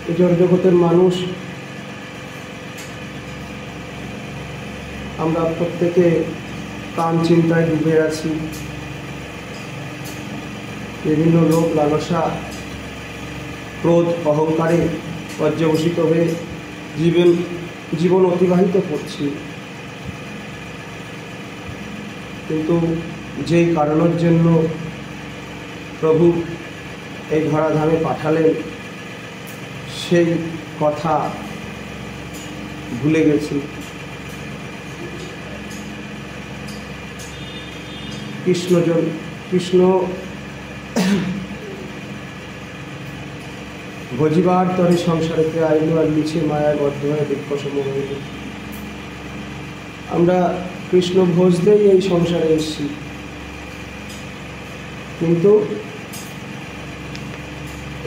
এই জড়জগতের মানুষ আমরা প্রত্যেকে কাম চিন্তায় ডুবে আছি। বিভিন্ন লোক লালসা, ক্রোধ, অহংকারে পর্যবসিত হয়ে জীবন অতিবাহিত করছি। কিন্তু যেই কারণের জন্য প্রভু এই ধরাধামে পাঠালেন সেই কথা ভুলে গেছি। কৃষ্ণ ভজিবার তরে সংসারেতে আইল, আর নিচে মায়ায় বদ্ধ হয়ে বৃক্ষসম হইল। আমরা কৃষ্ণ ভোজতেই এই সংসারে এসেছি, কিন্তু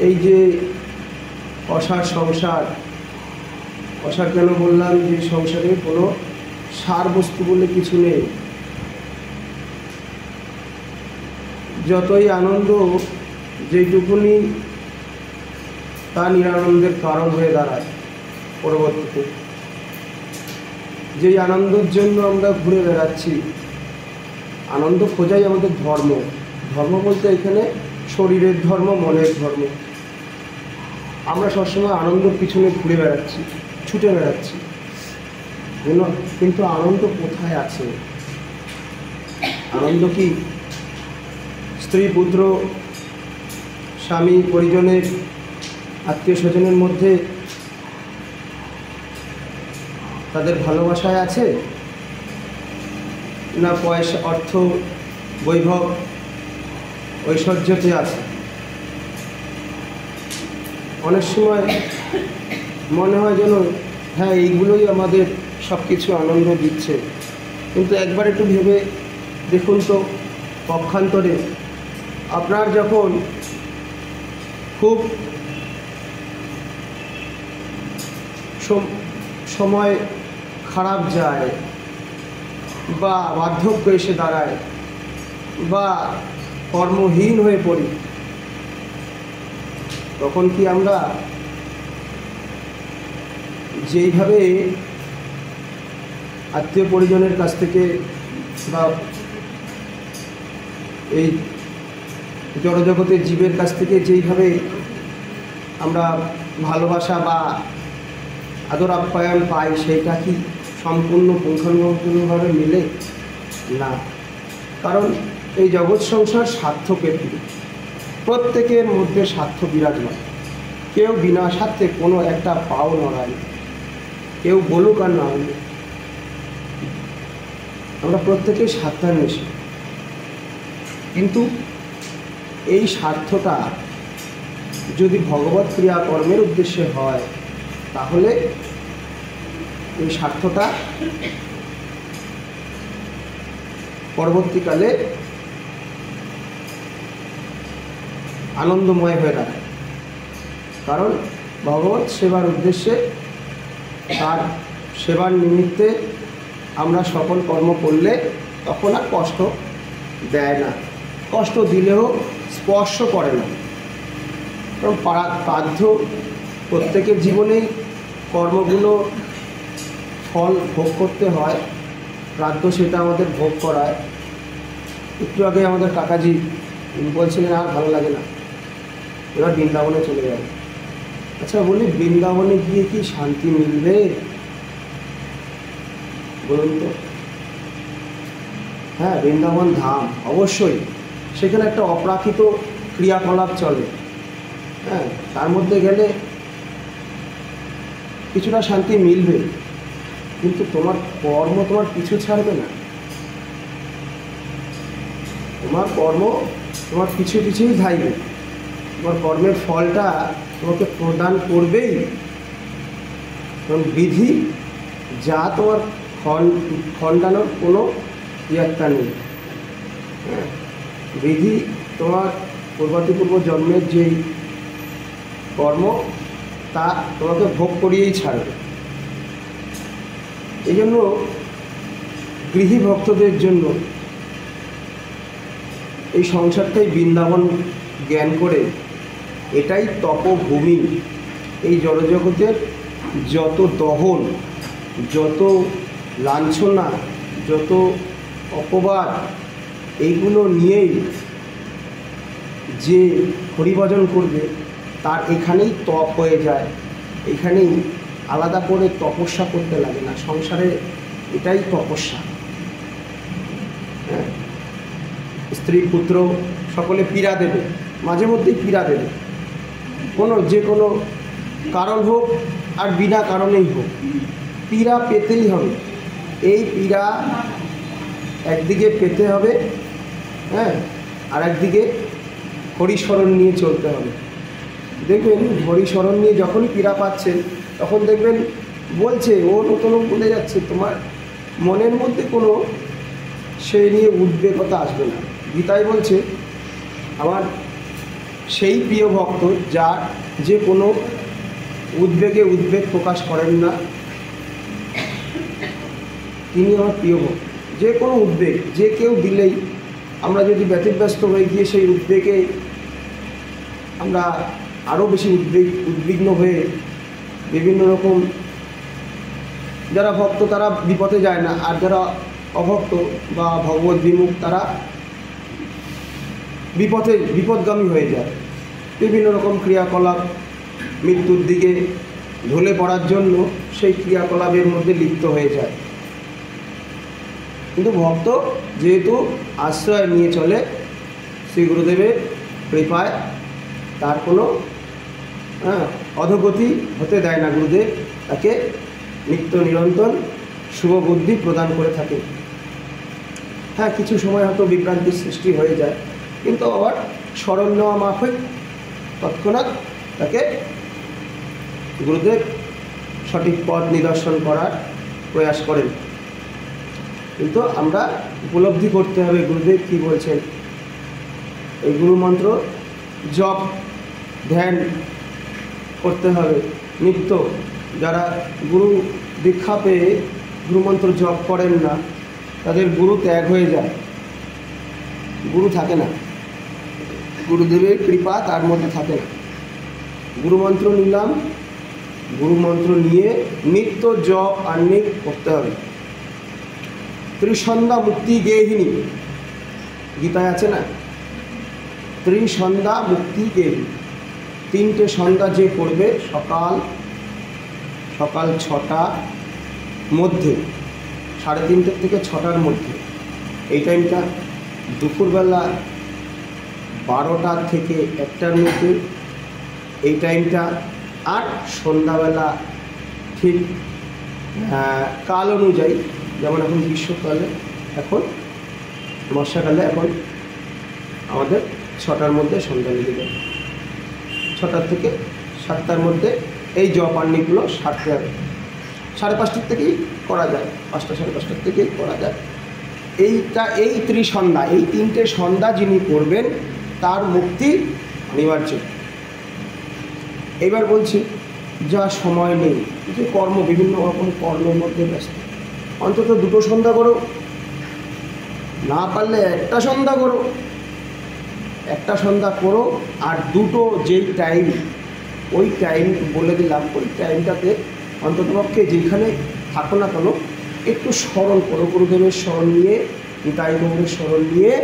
এই যে অসার সংসার, অসার কেন বললাম? যে সংসারে কোনো সার বস্তু বলে কিছু নেই। যতই আনন্দ, যেইটুকুনি তা নিরানন্দের কারণ হয়ে দাঁড়ায় পরবর্তীতে। যেই আনন্দের জন্য আমরা ঘুরে বেড়াচ্ছি, আনন্দ খোঁজাই আমাদের ধর্ম। ধর্ম বলতে এখানে শরীরের ধর্ম, মনের ধর্ম। আমরা সবসময় আনন্দের পিছনে ঘুরে বেড়াচ্ছি, ছুটে বেড়াচ্ছি, কিন্তু আনন্দ কোথায় আছে? আনন্দ কি স্ত্রী, পুত্র, স্বামী, পরিজনের, আত্মীয় স্বজনের মধ্যে তাদের ভালোবাসায় আছে, না পয়সা, অর্থ, বৈভব, ঐশ্বর্যতে আছে? অনেক সময় মনে হয় যেন হ্যাঁ, এইগুলোই আমাদের সব কিছু আনন্দ দিচ্ছে। কিন্তু একবার একটু ভেবে দেখুন তো, পক্ষান্তরে আপনার যখন খুব সময় খারাপ যায়, বা বার্ধক্য এসে দাঁড়ায়, বা কর্মহীন হয়ে পড়ি, তখন কি আমরা যেইভাবে আত্মীয় পরিজনের কাছ থেকে বা এই জড়জগতের জীবের কাছ থেকে যেইভাবে আমরা ভালোবাসা বা আদর আপ্যায়ন পাই, সেইটা কি সম্পূর্ণ পুঙ্খানুপুঙ্খভাবে মিলে? না। কারণ এই জগৎ সংসার স্বার্থকেন্দ্রিক, প্রত্যেকের মধ্যে স্বার্থ বিরাজমান। কেউ বিনা স্বার্থে কোনো একটা পাও নড়ায়, কেউ বলুক আর না বলুক, আমরা প্রত্যেকেই স্বার্থান্বেষী। কিন্তু এই স্বার্থটা যদি ভগবৎ ক্রিয়াকর্মের উদ্দেশ্যে হয়, তাহলে এই স্বার্থটা পরবর্তীকালে আনন্দময় হয়ে দাঁড়ায়। কারণ ভগবৎ সেবার উদ্দেশ্যে, তার সেবার নিমিত্তে আমরা সকল কর্ম করলে তখন আর কষ্ট দেয় না, কষ্ট দিলেও স্পর্শ করে না। কারণ বাধ্য প্রত্যেকের জীবনেই কর্মগুলো ফল ভোগ করতে হয়, প্রাধ্য সেটা আমাদের ভোগ করায়। একটু আগে আমাদের কাকাজি বলছিলেন আর ভালো লাগে না, এবার বৃন্দাবনে চলে যাবে। আচ্ছা বলি, বৃন্দাবনে গিয়ে কি শান্তি মিলবে বলুন তো? হ্যাঁ, বৃন্দাবন ধাম অবশ্যই, সেখানে একটা অপ্রাকৃত ক্রিয়াকলাপ চলে। হ্যাঁ, তার মধ্যে গেলে কিছুটা শান্তি মিলবে, কিন্তু তোমার কর্ম তোমার পিছু ছাড়বে না। তোমার কর্ম তোমার পিছু পিছুই ধাইবে, তোমার কর্মের ফলটা তোমাকে প্রদান করবেই। কারণ বিধি যা তোমার খণ্ডানোর কোনো ইয়াত্তা নেই। হ্যাঁ, বিধি তোমার পূর্ব জন্মের যেই কর্ম, তা তোমাকে ভোগ করিয়েই ছাড়বে। এই জন্য গৃহী ভক্তদের জন্য এই সংসারটাই বৃন্দাবন জ্ঞান করে, এটাই তপভূমি। এই জড়জগতের যত দহন, যত লাঞ্ছনা, যত অপবাদ, এইগুলো নিয়েই যে হরিভজন করবে তার এখানেই তপ হয়ে যায়, এখানেই আলাদা করে তপস্যা করতে লাগে না। সংসারে এটাই তপস্যা। হ্যাঁ, স্ত্রী পুত্র সকলে পীড়া দেবে, মাঝে মধ্যেই পীড়া দেবে, যে কোনো কারণ হোক আর বিনা কারণেই হোক, পীড়া পেতেই হবে। এই পীড়া একদিকে পেতে হবে, হ্যাঁ, আর একদিকে হরিস্মরণ নিয়ে চলতে হবে। দেখবেন হরিস্মরণ নিয়ে যখনই পীড়া পাচ্ছেন তখন দেখবেন বলছে, ও নতুন বলে যাচ্ছে, তোমার মনের মধ্যে কোনো সেই নিয়ে উদ্বেগতা আসবে না। গীতায় বলছে, আমার সেই প্রিয় ভক্ত যে কোনো উদ্বেগ প্রকাশ করেন না, তিনি আমার প্রিয় ভক্ত। যে কোনো উদ্বেগ যে কেউ দিলেই আমরা যদি ব্যতিব্যস্ত হয়ে গিয়ে সেই উদ্বেগে আমরা আরও বেশি উদ্বিগ্ন হয়ে বিভিন্ন রকম, যারা ভক্ত তারা বিপদে যায় না, আর যারা অভক্ত বা ভগবত বিমুখ তারা বিপদগামী হয়ে যায়। বিভিন্ন রকম ক্রিয়াকলাপ মৃত্যুর দিকে ঢলে পড়ার জন্য সেই ক্রিয়াকলাপের মধ্যে লিপ্ত হয়ে যায়। কিন্তু ভক্ত যেহেতু আশ্রয় নিয়ে চলে, শ্রী গুরুদেবের কৃপায় তার কোনো অধোগতি হতে দেয় না। গুরুদেব তাকে নিত্য নিরন্তর শুভ বুদ্ধি প্রদান করে থাকে। হ্যাঁ, কিছু সময় হয়তো বিভ্রান্তির সৃষ্টি হয়ে যায়, কিন্তু আবার স্মরণ নেওয়া মাফিক তৎক্ষণাৎ তাকে গুরুদেব সঠিক পথ নিদর্শন করার প্রয়াস করেন। কিন্তু আমরা উপলব্ধি করতে হবে গুরুদেব কী বলছেন। এই গুরুমন্ত্র জপ ধ্যান করতে হবে নিত্য। যারা গুরু দীক্ষা পেয়ে গুরুমন্ত্র জপ করেন না, তাদের গুরু ত্যাগ হয়ে যায়, গুরু থাকে না, গুরুদেবের কৃপা তার মধ্যে থাকে না। গুরুমন্ত্র নিলাম, গুরুমন্ত্র নিয়ে নিত্য জপ আহ্নিক করতে হবে। ত্রিসন্ধ্যা মুক্তি গেহিনী, গীতায় আছে না, ত্রিসন্ধ্যা মুক্তি গেহিনী। 3টে সন্ধ্যা যে করবে সকাল 6টার মধ্যে, 3:30 থেকে 6টার মধ্যে, এই টাইমটা দুপুরবেলা 12টা থেকে 1টার মধ্যে এই টাইমটা, আর সন্ধ্যাবেলা ঠিক কাল অনুযায়ী, যেমন এখন গ্রীষ্মকালে, এখন বর্ষাকালে এখন আমাদের 6টার মধ্যে সন্ধ্যা লেগে যায়। 6টা থেকে 7টার মধ্যে এই জপ আহ্নিকগুলো সারতে হবে। 5:30 থেকেই করা যায়, 5টা 5:30 থেকেই করা যায়। এই ত্রিসন্ধ্যা, এই 3টে সন্ধ্যা যিনি করবেন তার মুক্তি অনিবার্য। এবার বলছি, যা সময় নেই, যে বিভিন্ন রকম কর্মের মধ্যে ব্যস্ত, অন্তত 2টো সন্ধ্যা করো, না পারলে 1টা সন্ধ্যা করো। 1টা সন্ধ্যা করো, আর 2টো যেই টাইম, ওই টাইম বলে দিলাম, ওই টাইমটাতে অন্ততপক্ষে যেখানে থাকো না কেন একটু স্মরণ করো, গুরুদেবের স্মরণ নিয়ে, নিতাই গৌরের স্মরণ নিয়ে,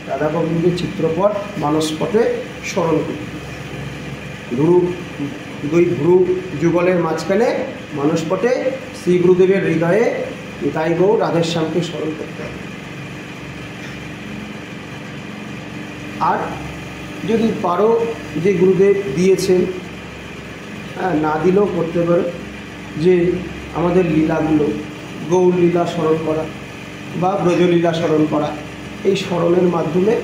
রাধা গোবিন্দের চিত্রপট মানসপটে স্মরণ করি। দুই ভ্রু যুগলের মাঝখানে মানসপটে শ্রী গুরুদেবের হৃদয়ে নিতাই গৌর রাধেশ্যামকে স্মরণ করতে হবে। আর যদি পারো, যে গুরুদেব দিয়েছেন, না দিলেও করতে পারো, যে আমাদের লীলাগুলো, গৌর লীলা স্মরণ করা বা ব্রজলীলা স্মরণ করা, এই স্মরণের মাধ্যমে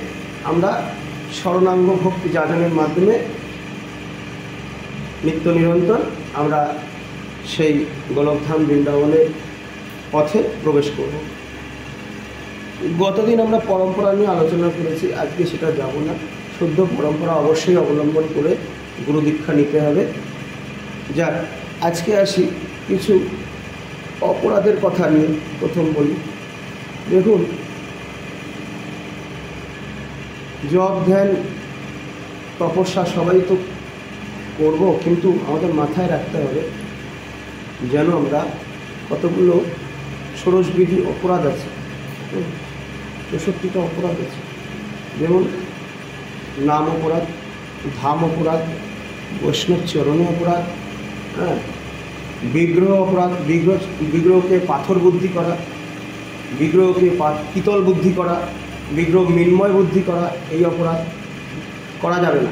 আমরা স্মরণাঙ্গ ভক্তি যাজনের মাধ্যমে নিত্য নিরন্তর আমরা সেই গোলকধাম বৃন্দাবনের পথে প্রবেশ করব। গতদিন আমরা পরম্পরা নিয়ে আলোচনা করেছি, আজকে সেটা যাব না। শুদ্ধ পরম্পরা অবশ্যই অবলম্বন করে গুরু দীক্ষা নিতে হবে। যাক, আজকে আসি কিছু অপরাধের কথা নিয়ে। প্রথম বলি, দেখুন, জপ ধ্যান তপস্যা সবাই তো করব, কিন্তু আমাদের মাথায় রাখতে হবে যেন আমরা কতগুলো ষোড়শবিধি অপরাধ আছে, 64টা অপরাধ আছে, যেমন নাম অপরাধ, ধাম অপরাধ, বৈষ্ণব চরণে অপরাধ, হ্যাঁ, বিগ্রহ অপরাধ, বিগ্রহকে পাথর বুদ্ধি করা, বিগ্রহকে পিতল বুদ্ধি করা, বিগ্রহ মৃন্ময় বুদ্ধি করা, এই অপরাধ করা যাবে না।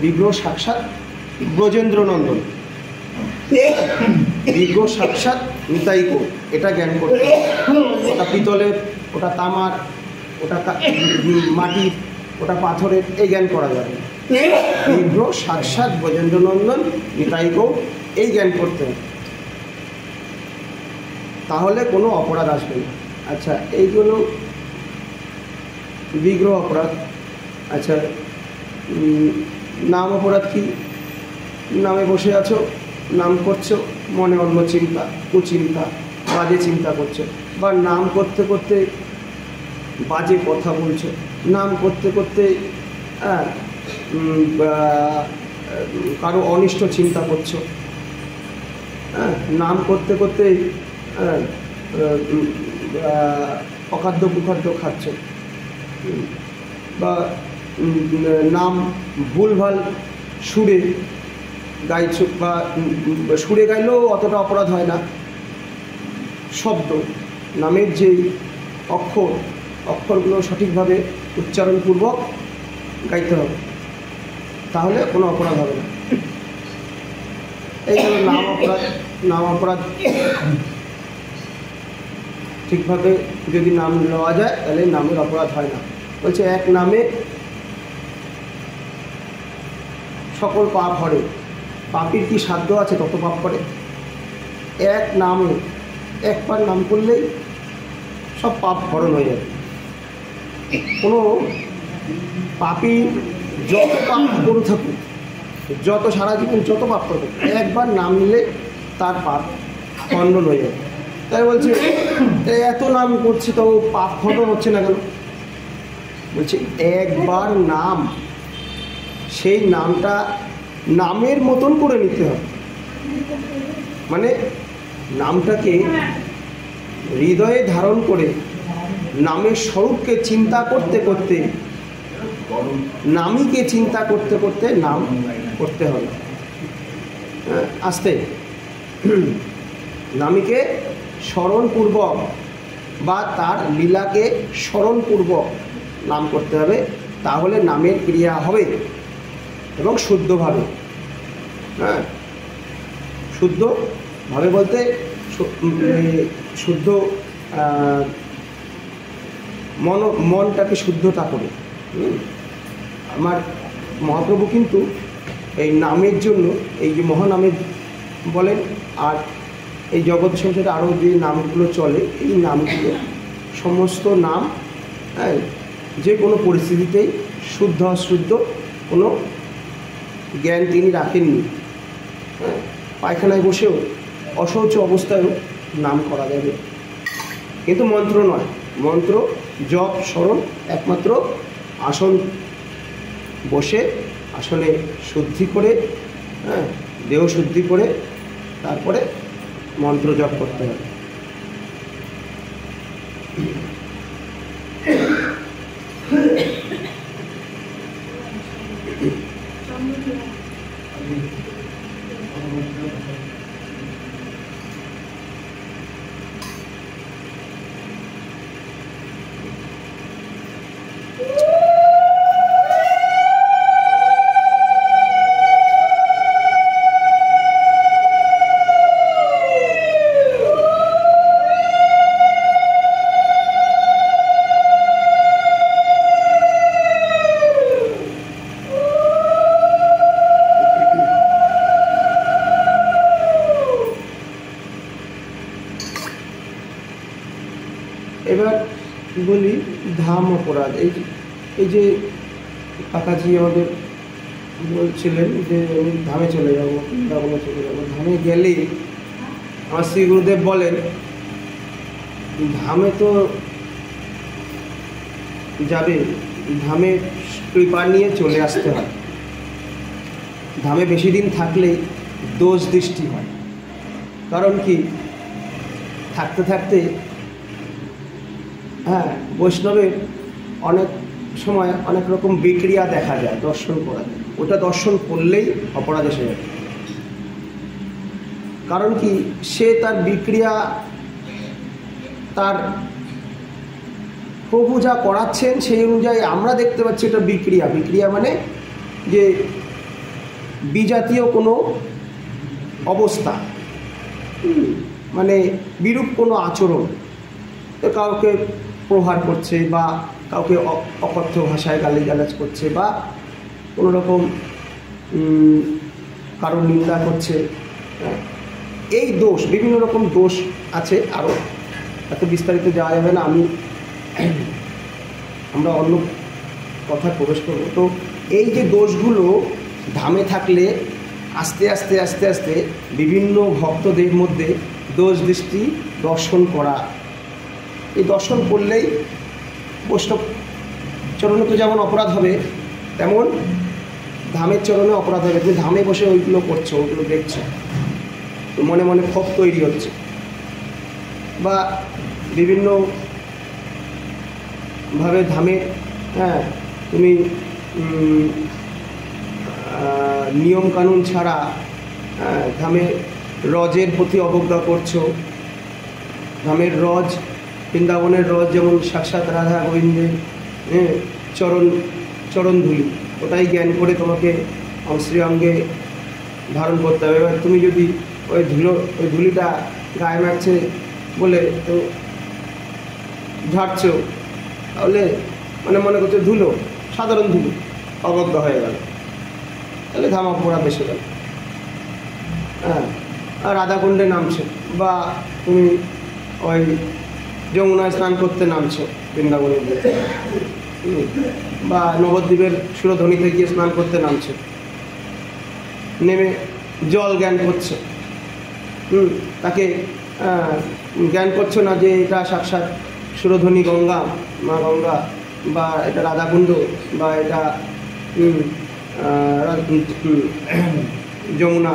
বিগ্রহ সাক্ষাৎ ব্রজেন্দ্র নন্দন, বিগ্রহ সাক্ষাৎ নিতাই গো, এটা জ্ঞান করতে হবে। ওটা পিতলের, ওটা তামার, ওটা মাটির, ওটা পাথরের, এই জ্ঞান করা যাবে না। বিগ্রহ সাক্ষাৎ ব্রজেন্দ্র নন্দন নিতাই গো, এই জ্ঞান করতে হবে, তাহলে কোনো অপরাধ আসবে না। আচ্ছা, এইগুলো বিগ্রহ অপরাধ। আচ্ছা, নাম অপরাধ কি? নামে বসে আছো, নাম করছো, মনে অন্য চিন্তা, কুচিন্তা, বাজে চিন্তা করছো, বা নাম করতে করতে বাজে কথা বলছো, নাম করতে করতে কারো অনিষ্ট চিন্তা করছো, নাম করতে করতে অখাদ্য কুখাদ্য খাচ্ছ, বা নাম ভুলভাল সুরে গাইছ, বা সুরে গাইলেও অতটা অপরাধ হয় না। শব্দ, নামের যেই অক্ষরগুলো সঠিকভাবে উচ্চারণপূর্বক গাইতে হবে, তাহলে কোনো অপরাধ হবে না। এই হলো নাম অপরাধ। নাম অপরাধ ঠিকভাবে যদি নাম নেওয়া যায় তাহলে নামের অপরাধ হয় না। বলছে এক নামে সকল পাপ হরে, পাপীর কি সাধ্য আছে তত পাপ করে? এক নামে একবার নাম করলেই সব পাপ হরণ হয়ে যাবে। কোনো পাপী যত পাপ করে থাকুক, যত সারা জীবন যত পাপ করবে, একবার নাম নিলে তার পাপ খণ্ডন হয়ে যাবে। তাই বলছে এত নাম করছি তো পাপ খণ্ডন হচ্ছে না কেন? বলছে একবার নাম, সেই নামটা নামের মতন করে নিতে হবে। মানে নামটাকে হৃদয়ে ধারণ করে নামের স্বরূপকে চিন্তা করতে করতে, নামীকে চিন্তা করতে করতে নাম করতে হবে। আস্তে নামীকে স্মরণপূর্বক বা তার লীলাকে স্মরণপূর্বক নাম করতে হবে, তাহলে নামের ক্রিয়া হবে এবং শুদ্ধভাবে। হ্যাঁ, শুদ্ধভাবে বলতে শুদ্ধ মনটাকে শুদ্ধতা করে। আমার মহাপ্রভু কিন্তু এই নামের জন্য, এই যে মহানামের বলেন, আর এই জগৎ সংসারে আরও যে নামগুলো চলে, এই নামগুলো সমস্ত নাম, হ্যাঁ, যে কোনো পরিস্থিতিতেই শুদ্ধ অশুদ্ধ কোনো জ্ঞান তিনি রাখেননি। হ্যাঁ, পায়খানায় বসেও অশৌচ অবস্থায়ও নাম করা যাবে, কিন্তু মন্ত্র নয়। মন্ত্র জপ স্মরণ একমাত্র আসন বসে, আসনে শুদ্ধি করে, হ্যাঁ, দেহ শুদ্ধি করে তারপরে মন্ত্র জপ করতে হবে। এবার বলি ধাম অপরাধ। এই যে কাকাজি আমাদের বলছিলেন যে আমি ধামে চলে যাবো, বৃন্দাবনে চলে যাবো। ধামে গেলে আমার শ্রী গুরুদেব বলেন, ধামে তো যাবে, ধামে কৃপা নিয়ে চলে আসতে হয়। ধামে বেশি দিন থাকলেই দোষ দৃষ্টি হয়। কারণ কি, থাকতে থাকতে বৈষ্ণবের অনেক সময় অনেক রকম বিক্রিয়া দেখা যায়, দর্শন করা যায়। ওটা দর্শন করলেই অপরাধ এসে যাবে। কারণ কি, সে তার বিক্রিয়া, তার প্রভু যা করাচ্ছেন সেই অনুযায়ী আমরা দেখতে পাচ্ছি এটা বিক্রিয়া। বিক্রিয়া মানে যে বিজাতীয় কোনো অবস্থা, মানে বিরূপ কোনো আচরণ, তো কাউকে প্রহার করছে বা কাউকে অকথ্য ভাষায় গালিগালাজ করছে বা কোনো রকম কারোর নিন্দা করছে। এই দোষ, বিভিন্ন রকম দোষ আছে, আরও এত বিস্তারিত যাওয়া যাবে না, আমরা অন্য কথা প্রবেশ করব। তো এই যে দোষগুলো ধামে থাকলে আস্তে আস্তে আস্তে আস্তে বিভিন্ন ভক্তদের মধ্যে দোষ দৃষ্টি দর্শন করা, এই দর্শন করলেই বৈষ্ণব চরণে তো যেমন অপরাধ হবে, তেমন ধামের চরণে অপরাধ হবে। তুমি ধামে বসে ওইগুলো করছো, ওইগুলো দেখছো, তো মনে মনে ক্ষোভ তৈরি হচ্ছে, বা বিভিন্নভাবে ধামে তুমি নিয়মকানুন ছাড়া ধামে রজের প্রতি অবজ্ঞা করছো। ধামের রজ, বৃন্দাবনের রজ যেমন সাক্ষাৎ রাধা গোবিন্দের চরণ ধুলি, ওটাই জ্ঞান করে তোমাকে শ্রী অঙ্গে ধারণ করতে হবে। এবার তুমি যদি ওই ধুলিটা গায়ে মারছে বলে তো ঝাড়ছো, তাহলে মানে মনে করছো ধুলো, সাধারণ ধুলো, অবজ্ঞা হয়ে গেল, তাহলে ধাম অপরাধ এসে গেল। আর রাধাকুণ্ডে নামছো, বা তুমি ওই যমুনায় স্নান করতে নামছো বৃন্দাবনের দিকে, বা নবদ্বীপের সুরধ্বনিতে গিয়ে স্নান করতে নামছো, নেমে জল জ্ঞান করছো, তাকে জ্ঞান করছো না যে এটা সাক্ষাৎ সুরধ্বনি গঙ্গা, মা গঙ্গা, বা এটা রাধাকুণ্ড, বা এটা যমুনা,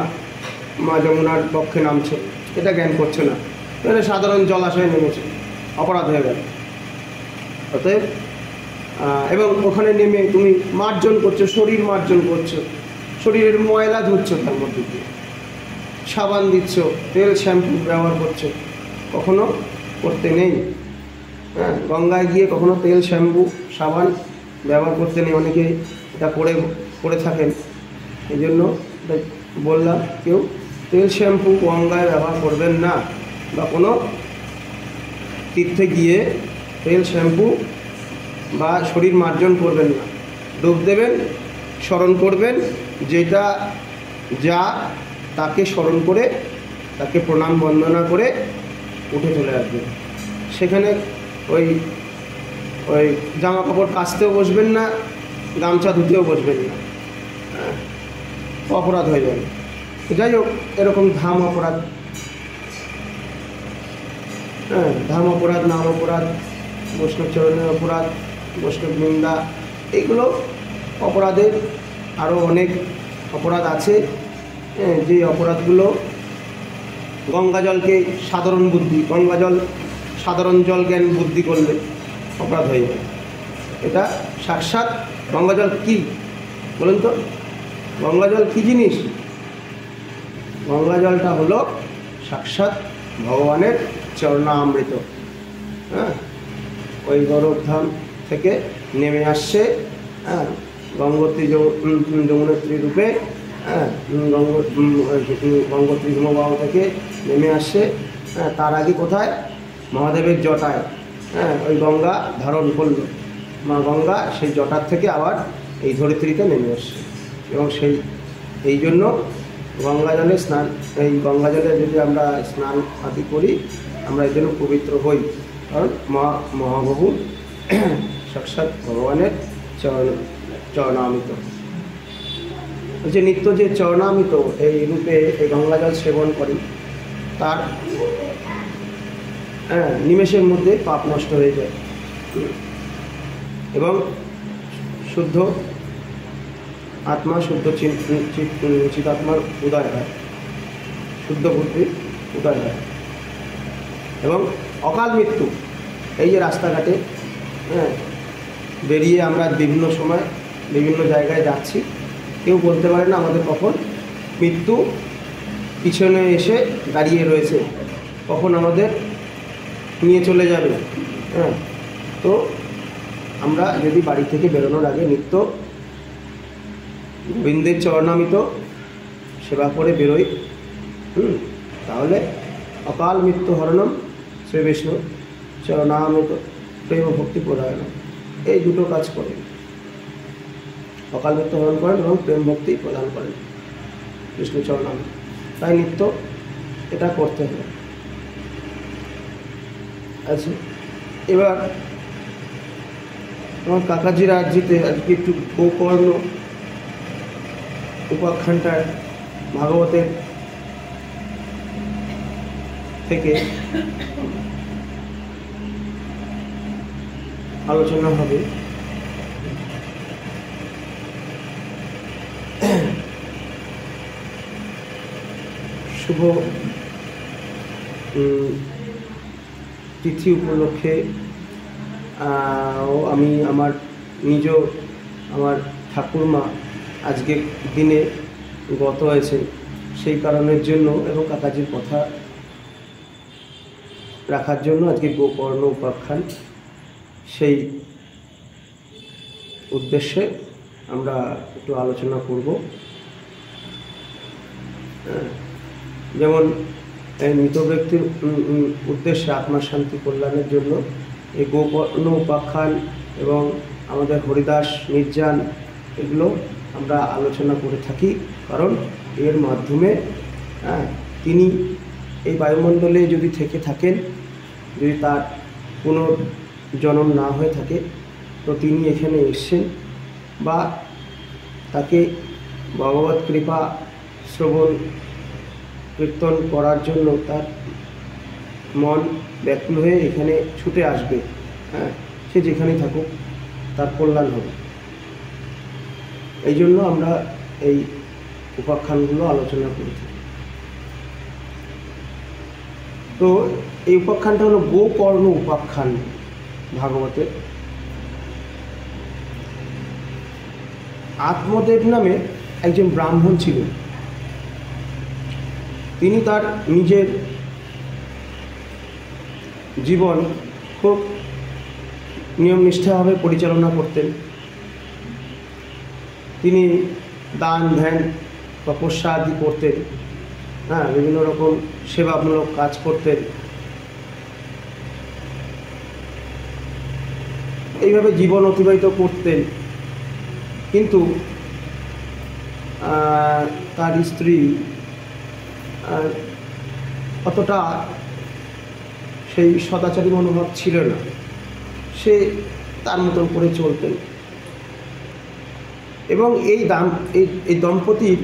মা যমুনার পক্ষে নামছো, এটা জ্ঞান করছো না, তাহলে সাধারণ জলাশয়ে নেমেছো, অপরাধ হয়ে গেল। অতএব এবং ওখানে নেমে তুমি মার্জন করছো, শরীর মার্জন করছো, শরীরের ময়লা ধুচ্ছ, তার মধ্যে দিয়ে সাবান দিচ্ছ, তেল শ্যাম্পু ব্যবহার করছো, কখনো করতে নেই। গঙ্গায় গিয়ে কখনো তেল শ্যাম্পু সাবান ব্যবহার করতে নেই, অনেকে এটা করে থাকেন। এই জন্য বললাম, কেউ তেল শ্যাম্পু গঙ্গায় ব্যবহার করবেন না, বা কোনো তীর্থে গিয়ে তেল শ্যাম্পু বা শরীর মার্জন করবেন না। ডুব দেবেন, স্মরণ করবেন, যেটা যা তাকে স্মরণ করে, তাকে প্রণাম বন্দনা করে উঠে চলে আসবেন। সেখানে ওই জামা কাপড় কাচতেও বসবেন না, গামছা ধুতেও বসবেন না, অপরাধ হয়ে যাবে। যাই হোক, এরকম ধাম অপরাধ, ধাম অপরাধ, নাম অপরাধ, বৈষ্ণব চরণের অপরাধ, বৈষ্ণব নিন্দা, এইগুলো অপরাধের আরও অনেক অপরাধ আছে। যে অপরাধগুলো গঙ্গাজলকে সাধারণ জল জ্ঞান বুদ্ধি করলে অপরাধ হয়ে যায়। এটা সাক্ষাৎ গঙ্গাজল কি বলুন তো? গঙ্গাজল কি জিনিস? গঙ্গাজলটা হলো সাক্ষাৎ ভগবানের চরণামৃত। ওই গৌরবধাম থেকে নেমে আসছে, গঙ্গোত্রী যমুনেত্রী রূপে, গঙ্গোত্রী হিমবাহ থেকে নেমে আসছে। তার আগে কোথায়? মহাদেবের জটায় ওই গঙ্গা ধারণ করলো। মা গঙ্গা সেই জটার থেকে আবার এই ধরিত্রীতে নেমে আসছে, এবং এই জন্য গঙ্গাজলে স্নান, এই গঙ্গাজলে যদি আমরা স্নান আদি করি, আমরা এই জন্য পবিত্র হই, কারণ মহাপ্রভু সাক্ষাৎ ভগবানের চরণামৃত। যে নিত্য যে চরণামৃত এই রূপে এই গঙ্গাজল সেবন করি, তার নিমেষের মধ্যে পাপ নষ্ট হয়ে যায় এবং শুদ্ধ আত্মা শুদ্ধ চিতাত্মার উদয় হয়, শুদ্ধ বুদ্ধির উদয় হয়। এবং অকাল মৃত্যু, এই যে রাস্তাঘাটে বেরিয়ে আমরা বিভিন্ন সময় বিভিন্ন জায়গায় যাচ্ছি, কেউ বলতে পারে না আমাদের কখন মৃত্যু পিছনে এসে দাঁড়িয়ে রয়েছে, কখন আমাদের নিয়ে চলে যাবে। তো আমরা যদি বাড়ি থেকে বেরোনোর আগে নিত্য গোবিন্দের চরণামৃত সেবা করে বেরোই, তাহলে অকাল মৃত্যু হরণম শ্রী বিষ্ণু চরণামৃত প্রেম ভক্তি প্রদায়ন, এই দুটো কাজ করেন। অকাল মৃত্যু হরণ করেন এবং প্রেম ভক্তি প্রদান করেন বিষ্ণু চরণামৃত। তাই নিত্য এটা করতে হবে। আচ্ছা, এবার আমার কাকাজির আর্জিতে আজকে একটু গোকর্ণ উপাখ্যানটার ভাগবতের থেকে আলোচনা হবে। শুভ তিথি উপলক্ষে আমি আমার আমার ঠাকুরমা আজকের দিনে গত হয়েছেন, সেই কারণের জন্য এবং কাকাজির কথা রাখার জন্য আজকে গোকর্ণ উপাখ্যান, সেই উদ্দেশ্যে আমরা একটু আলোচনা করব। যেমন এই মৃত ব্যক্তির উদ্দেশ্যে আত্মার শান্তি কল্যাণের জন্য এই গোকর্ণ উপাখ্যান এবং আমাদের হরিদাস নির্যান এগুলো আমরা আলোচনা করে থাকি, কারণ এর মাধ্যমে তিনি এই বায়ুমণ্ডলে যদি থেকে থাকেন, যদি তার কোনো জন্ম না হয়ে থাকে, তো তিনি এখানে এসছেন বা তাকে ভগবত কৃপা শ্রবণ কীর্তন করার জন্য তার মন ব্যাকুল হয়ে এখানে ছুটে আসবে। সে যেখানেই থাকুক তার কল্যাণ হবে। এই জন্য আমরা এই উপাখ্যানগুলো আলোচনা করি থাকি। তো এই উপাখ্যানটা হলো গোকর্ণ উপাখ্যান ভাগবতের। আত্মদেব নামে একজন ব্রাহ্মণ ছিলেন। তিনি তার নিজের জীবন খুব নিয়মনিষ্ঠভাবে পরিচালনা করতেন। তিনি দান ধ্যান তপস্যা আদি করতেন, বিভিন্ন রকম সেবামূলক কাজ করতেন। এইভাবে জীবন অতিবাহিত করতেন, কিন্তু তার স্ত্রী অতটা সেই সদাচারী মনোভাব ছিল না, সে তার মতন করে চলতেন। এবং এই দম্পতির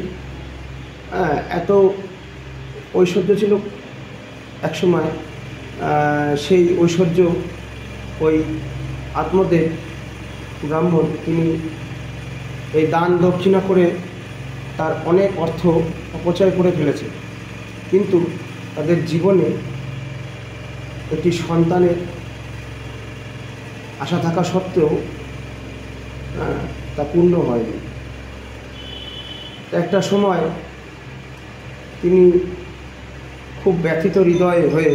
এত ঐশ্বর্য ছিল একসময়, সেই ঐশ্বর্য ওই আত্মদেব ব্রাহ্মণ তিনি এই দান দক্ষিণা করে তার অনেক অর্থ অপচয় করে ফেলেছে। কিন্তু তাদের জীবনে একটি সন্তানের আশা থাকা সত্ত্বেও তা পূর্ণ হয়নি। একটা সময় তিনি খুব ব্যথিত হৃদয়ে হয়ে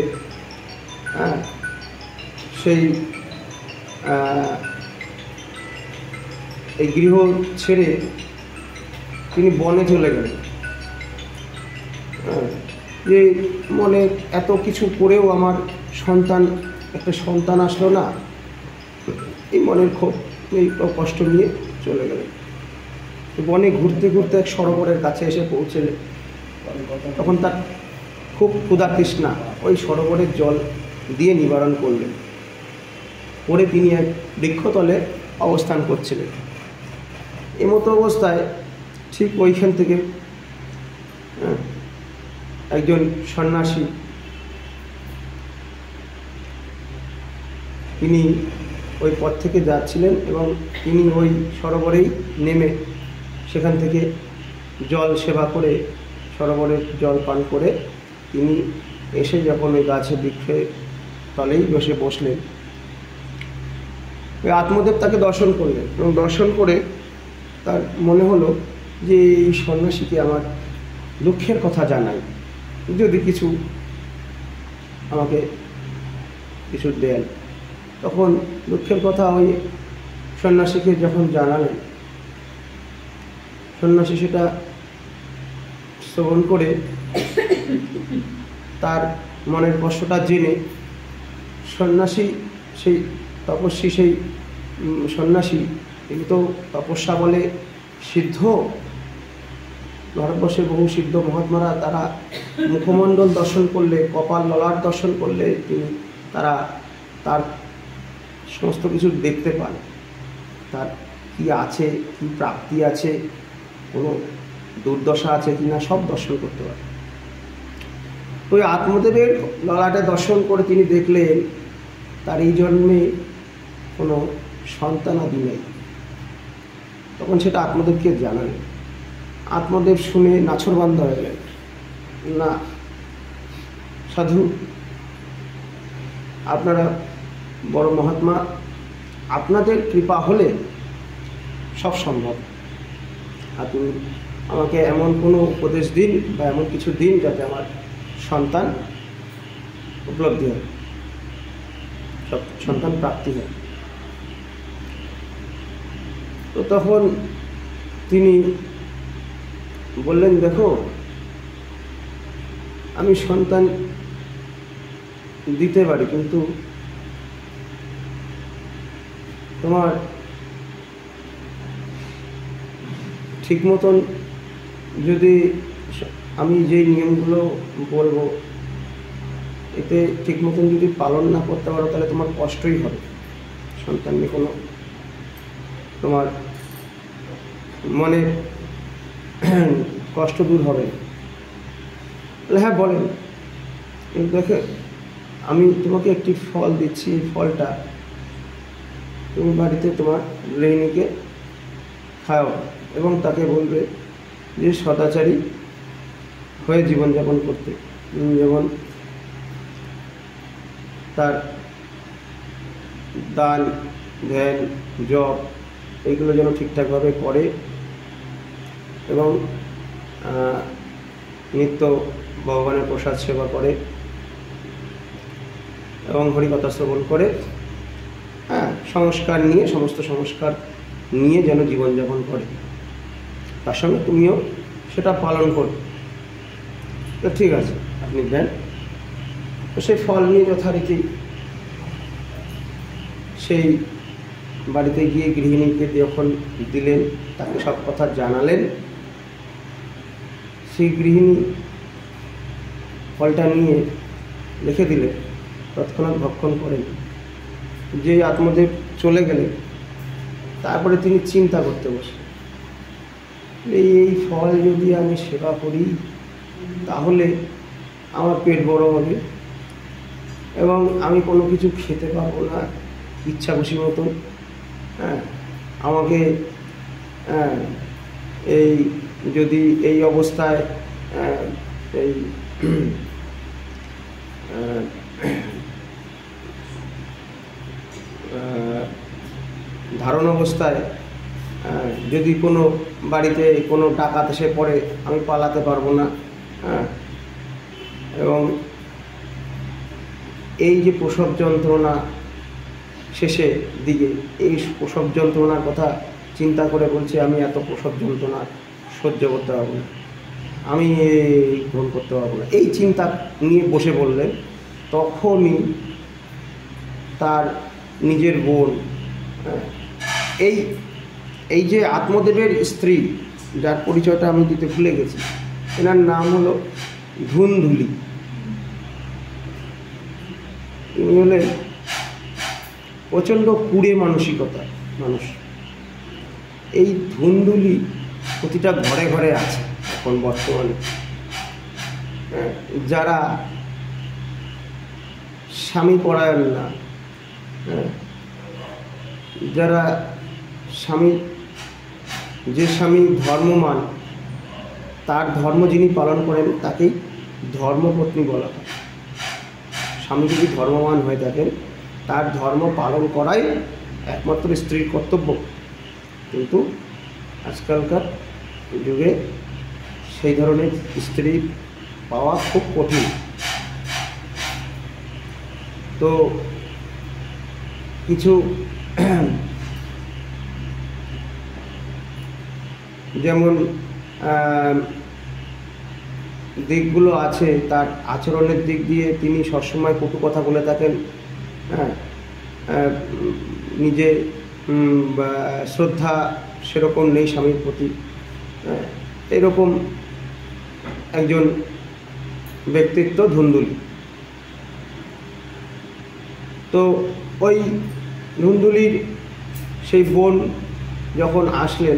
সেই এই গৃহ ছেড়ে তিনি বনে চলে গেলেন। যে মনে এত কিছু করেও আমার একটা সন্তান আসলো না, এই মনের খুব এই কষ্ট নিয়ে চলে গেলেন। বনে ঘুরতে ঘুরতে এক সরোবরের কাছে এসে পৌঁছলেন। তখন তার খুব ক্ষুধা তৃষ্ণা, ওই সরোবরের জল দিয়ে নিবারণ করলেন। পরে তিনি এক বৃক্ষতলে অবস্থান করছিলেন। এমতো অবস্থায় ঠিক ওইখান থেকে একজন সন্ন্যাসী তিনি ওই পথ থেকে যাচ্ছিলেন এবং তিনি ওই সরোবরেই নেমে সেখান থেকে জল সেবা করে সরোবরের জল পান করে তিনি এসে যখন ওই গাছে বৃক্ষের তলেই বসে বসলেন, ওই আত্মদেব তাকে দর্শন করলেন এবং দর্শন করে তার মনে হলো যে এই সন্ন্যাসীকে আমার দুঃখের কথা জানাই, যদি কিছু আমাকে কিছু দেন। তখন দুঃখের কথা ওই সন্ন্যাসীকে যখন জানালেন, সন্ন্যাসী সেটা শ্রবণ করে তার মনের কষ্টটা জেনে সন্ন্যাসী সেই তপস্বী সেই সন্ন্যাসী তিনি তো তপস্যা বলে সিদ্ধ, ভারতবর্ষে বহু সিদ্ধ মহাত্মারা তারা মুখমণ্ডল দর্শন করলে, কপাল ললাট দর্শন করলে তারা তার সমস্ত কিছু দেখতে পান, তার কি আছে, কি প্রাপ্তি আছে, কোনো দুর্দশা আছে কি না, সব দর্শন করতে পারে। ওই আত্মদেবের ললাটে দর্শন করে তিনি দেখলেন তার এই জন্মে কোনো সন্তানাদি নেই। তখন সেটা আত্মদেবকে জানালেন। আত্মদেব শুনে নাছোড়বান্দা হয়ে গেলেন, না সাধু, আপনারা বড় মহাত্মা, আপনাদের কৃপা হলে সব সম্ভব। আপনি আমাকে এমন কোনো উপদেশ দিন বা এমন কিছু দিন যাতে আমার সন্তান উপলব্ধি হয়, সব সন্তান প্রাপ্তি হয়। তো তখন তিনি বললেন, দেখো আমি সন্তান দিতে পারি, কিন্তু তোমার ঠিক মতন যদি আমি যেই নিয়মগুলো বলবো এতে ঠিক মতন যদি পালন না করতে পারো তাহলে তোমার কষ্টই হবে, সন্তান নিয়ে কোনো তোমার মনে কষ্ট দূর হবে। হ্যাঁ বলেন, দেখে আমি তোমাকে একটি ফল দিচ্ছি, এই ফলটা তুমি বাড়িতে তোমার গৃহিণীকে খাও এবং তাকে বলবে যে সদাচারী হয়ে জীবনযাপন করতে, যেমন তার দান ধ্যান জপ এইগুলো যেন ঠিকঠাকভাবে করে এবং নিত্য ভগবানের প্রসাদ সেবা করে এবং হরিকথা শ্রবণ করে, সংস্কার নিয়ে, সমস্ত সংস্কার নিয়ে যেন জীবনযাপন করে, তার সঙ্গে তুমিও সেটা পালন করো। তো ঠিক আছে, আপনি দেন। তো সেই ফল নিয়ে যথারীতি সেই বাড়িতে গিয়ে গৃহিণীকে যখন দিলেন, তাকে সব কথা জানালেন, সেই গৃহিণী ফলটা নিয়ে রেখে দিলেন, তৎক্ষণাৎ ভক্ষণ করেন। যে আত্মদেব চলে গেলেন, তারপরে তিনি চিন্তা করতে বসলেন, এই ফল যদি আমি সেবা করি তাহলে আমার পেট বড় হবে এবং আমি কোনো কিছু খেতে পারবো না ইচ্ছা খুশি মতন। আমাকে এই যদি এই অবস্থায় এই ধারণ অবস্থায় যদি কোনো বাড়িতে কোনো ডাকাত এসে পড়ে আমি পালাতে পারবো না, এবং এই যে প্রসব যন্ত্রণা শেষে দিকে, এই প্রসব যন্ত্রণার কথা চিন্তা করে বলছে আমি এত প্রসব যন্ত্রণা সহ্য করতে পারবো না, আমি এই গ্রহণ করতে পারবো না, এই চিন্তা নিয়ে বসে বললেন। তখনই তার নিজের বোন, এই যে আত্মদেবের স্ত্রী, যার পরিচয়টা আমি দিতে ভুলে গেছি, এনার নাম হলো ধুন্ধুলি। ইনি হলেন প্রচণ্ড কুড়ে মানসিকতার মানুষ। এই ধুন্ধুলি প্রতিটা ঘরে ঘরে আছে এখন বর্তমানে, যারা স্বামী পরায়ণ না, যারা স্বামী যে স্বামী ধর্মমান, তার ধর্ম যিনি পালন করেন তাকেই ধর্মপত্নী বলা হয়। স্বামী যদি ধর্মমান হয়ে থাকেন, তার ধর্ম পালন করাই একমাত্র স্ত্রীর কর্তব্য। কিন্তু আজকালকার যুগে সেই ধরনের স্ত্রী পাওয়া খুব কঠিন। তো কিছু যেমন দিকগুলো আছে, তার আচরণের দিক দিয়ে তিনি সবসময় কটু কথা বলে থাকেন। হ্যাঁ, নিজে শ্রদ্ধা সেরকম নেই স্বামীর প্রতি। এরকম একজন ব্যক্তিত্ব ধুন্দুলি। তো ওই ধুন্দুলির সেই বোন যখন আসলেন,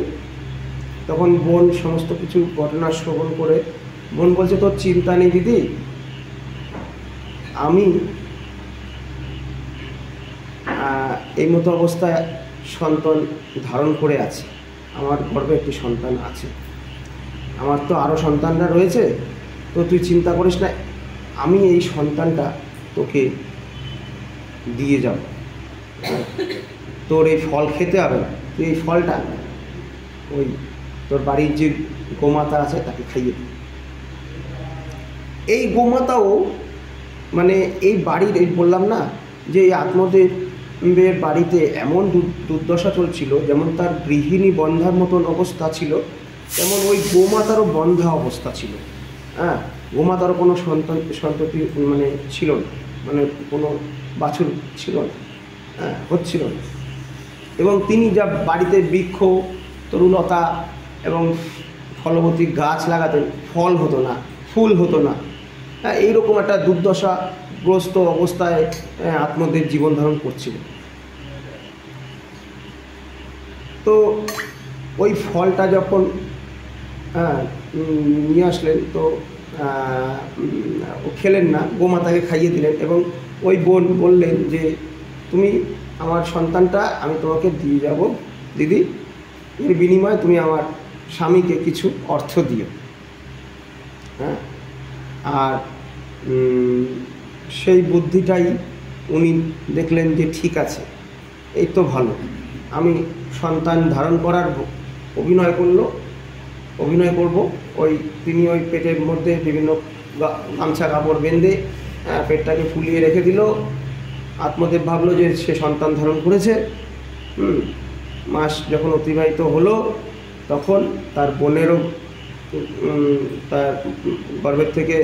তখন বোন সমস্ত কিছু ঘটনা শ্রবণ করে বোন বলছে, তোর চিন্তা নেই দিদি, আমি এই মতো অবস্থায় সন্তান ধারণ করে আছি, আমার গর্ভে একটি সন্তান আছে, আমার তো আরও সন্তানরা রয়েছে, তো তুই চিন্তা করিস না, আমি এই সন্তানটা তোকে দিয়ে যাব, তোর এই ফল খেতে হবে না, তুই এই ফলটা ওই তোর বাড়ির যে গোমাতা আছে তাকে খাইয়ে দিই। এই গোমাতাও মানে এই বাড়ির, এই বললাম না যে এই আত্মদেবের বাড়িতে এমন দুর্দশা চলছিল, যেমন তার গৃহিণী বন্ধার মতন অবস্থা ছিল, তেমন ওই গোমাতারও বন্ধা অবস্থা ছিল। হ্যাঁ, গোমাতারও কোনো সন্ততি মানে ছিল না, মানে কোনো বাছুর ছিল না, হ্যাঁ, হচ্ছিল না। এবং তিনি যা বাড়িতে বৃক্ষ, তরুলতা এবং ফলবতী গাছ লাগাতেন, ফল হতো না, ফুল হতো না। হ্যাঁ, এইরকম একটা দুর্দশাগ্রস্ত অবস্থায় আত্মদেব জীবন ধারণ করছিল। তো ওই ফলটা যখন নিয়ে আসলেন, তো খেলেন না, গোমাতাকে খাইয়ে দিলেন এবং ওই বোন বললেন যে তুমি আমার সন্তানটা আমি তোমাকে দিয়ে যাব দিদি, এর বিনিময়ে তুমি আমার স্বামীকে কিছু অর্থ দিও। হ্যাঁ, আর সেই বুদ্ধিটাই উনি দেখলেন যে ঠিক আছে, এই তো ভালো, আমি সন্তান ধারণ করার অভিনয় করব। ওই তিনি ওই পেটের মধ্যে বিভিন্ন গামছা কাপড় বেঁধে পেটটাকে ফুলিয়ে রেখে দিল। আত্মদেব ভাবলো যে সে সন্তান ধারণ করেছে। মাস যখন অতিবাহিত হলো, তখন তার বোনেরও তার গর্ভের থেকে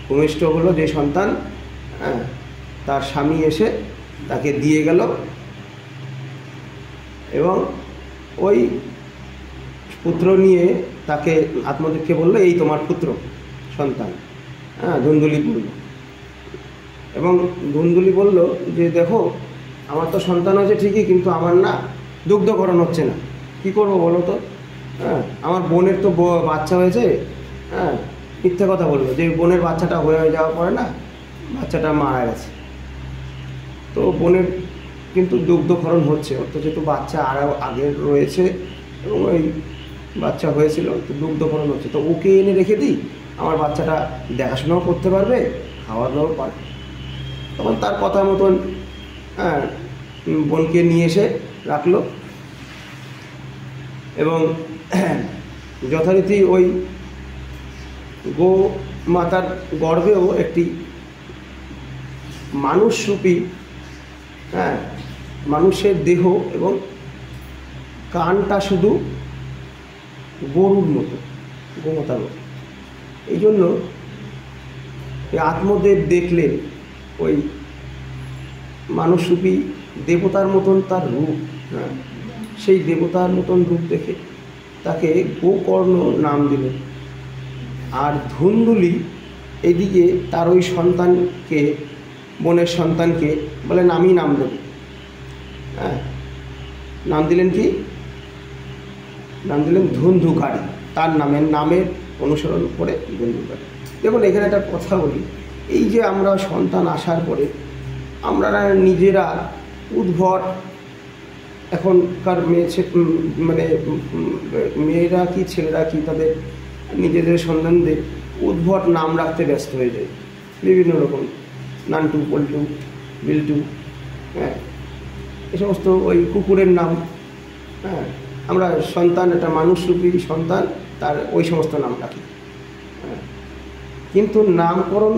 ভূমিষ্ঠ হলো যে সন্তান, তার স্বামী এসে তাকে দিয়ে গেল এবং ওই পুত্র নিয়ে তাকে আত্মদেবকে বললো, এই তোমার পুত্র সন্তান। ধুন্দুলি বলল, এবং ধুন্দুলি বলল যে দেখো, আমার তো সন্তান হয়েছে ঠিকই, কিন্তু আমার না দুগ্ধকরণ হচ্ছে না, কী করবো বলো তো? আমার বোনের তো বাচ্চা হয়েছে। মিথ্যে কথা বললো যে বোনের বাচ্চাটা হয়ে যাওয়ার পরে না বাচ্চাটা মারা গেছে। তো বোনের কিন্তু দুগ্ধকরণ হচ্ছে, অথচ তো বাচ্চা আরও আগে রয়েছে এবং ওই বাচ্চা হয়েছিল, তো দুগ্ধকরণ হচ্ছে, তো ওকে এনে রেখে দিই, আমার বাচ্চাটা দেখাশোনাও করতে পারবে, খাওয়া দাওয়াও পারবে। তখন তার কথা মতন বোনকে নিয়ে এসে রাখলো এবং যথারীতি ওই গো মাতার গর্ভেও একটি মানুষরূপী, মানুষের দেহ এবং কানটা শুধু গরুর মতো, গোমাতার মতো। এই জন্য আত্মদেব দেখলেন ওই মানুষরূপী দেবতার মতন তার রূপ, সেই দেবতার মতন রূপ দেখে তাকে গোকর্ণ নাম দিলেন। আর ধুন্দুলি এদিকে তার ওই সন্তানকে, বোনের সন্তানকে বলেন আমি নাম দেব। নাম দিলেন কি? নাম দিলেন ধুন্ধুকারী, তার নামের অনুসরণ করে ধুন্ধুকারী। দেখুন, এখানে একটা কথা বলি, এই যে আমরা সন্তান আসার পরে আমরা নিজেরা উদ্ভট এখনকার মানে মেয়েরা কি ছেলেরা কি তাদের নিজেদের সন্তানদের উদ্ভট নাম রাখতে ব্যস্ত হয়ে যায়, বিভিন্ন রকম নান্টু, পল্টু, বিল্টু, হ্যাঁ, এ সমস্ত ওই কুকুরের নাম। হ্যাঁ, আমরা সন্তান, একটা মানুষরূপী সন্তান, তার ওই সমস্ত নাম রাখি। হ্যাঁ, কিন্তু নামকরণ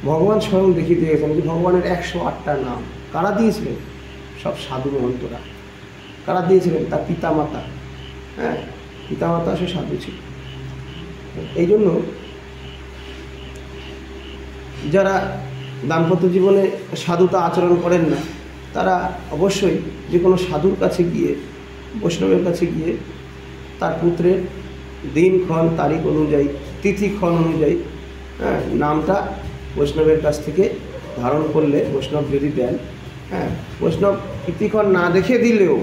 ভগবান স্বয়ং দেখিয়ে দিয়ে গেছেন যে ভগবানের 108টা নাম কারা দিয়েছিলেন? সব সাধু মহন্তরা। কারা দিয়েছিলেন? তার পিতামাতা। হ্যাঁ, পিতামাতা সে সাধু ছিল। এই জন্য যারা দাম্পত্য জীবনে সাধুতা আচরণ করেন না, তারা অবশ্যই যে কোনো সাধুর কাছে গিয়ে, বৈষ্ণবের কাছে গিয়ে তার পুত্রের দিনক্ষণ তারিখ অনুযায়ী, তিথিক্ষণ অনুযায়ী, হ্যাঁ, নামটা বৈষ্ণবের কাছ থেকে ধারণ করলে, বৈষ্ণব যদি দেন, হ্যাঁ, বৈষ্ণব তিথিক্ষণ না দেখে দিলেও